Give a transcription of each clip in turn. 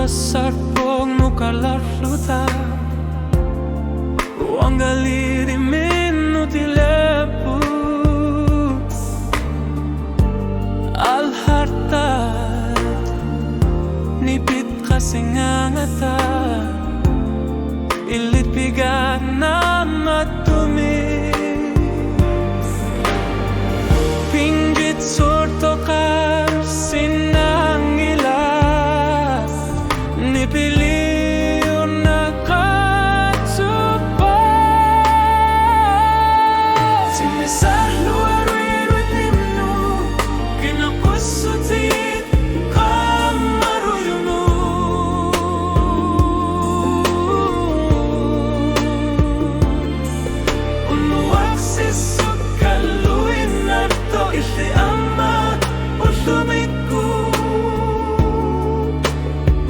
sarpong nukalarluta Wangali minutilepu Alhartat Nipit kasingangata Ilit bigan na matumi Pinggit surtokar sinangilas Nipiliw na katsupa Sinisar luar-wiru't nimno Kinakusutin kamaruyuno Umuwag sisok kaluin narto Iti ama ulumit ko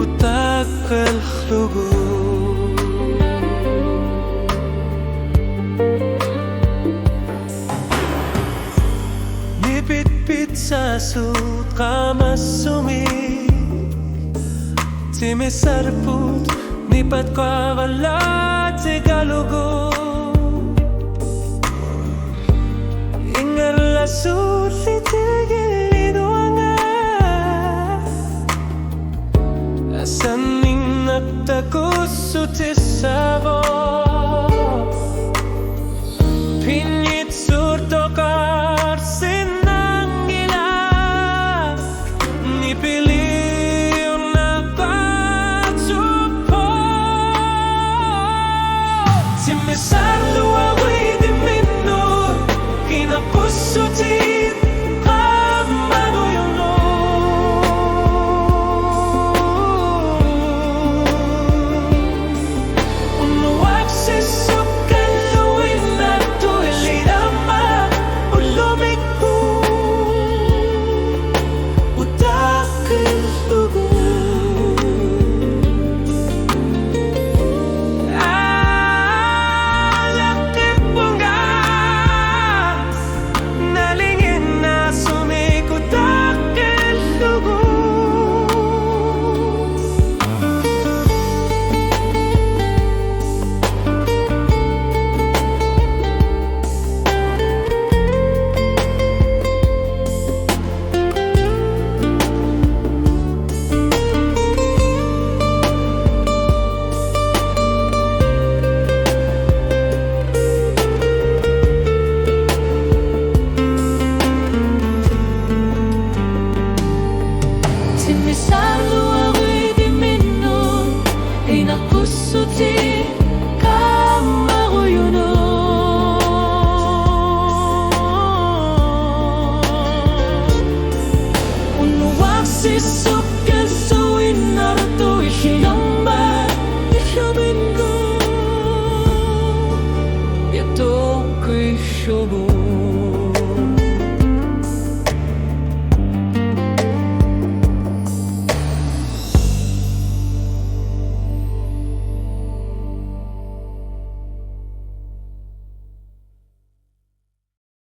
Utak kalhlugo Nipit-pit sa sut kamasumi Timisarput nipat kavalat Tigalugo Ingal la sulit tigilinuanga Asaning nagtakusutisavo Pinyit surtokar sinangilas Nipiliw na katsupo Simisar luawi di minno Kinakusutin kamaruyuno Umuwag sisok kaluin narto Ilirama ulumik ko Utak kalhugo Alakit bunga Nalingin na sumik Utak kalhugo Simisalo ako'y di minno Inakusuti kamaruyuno Unuwag sisok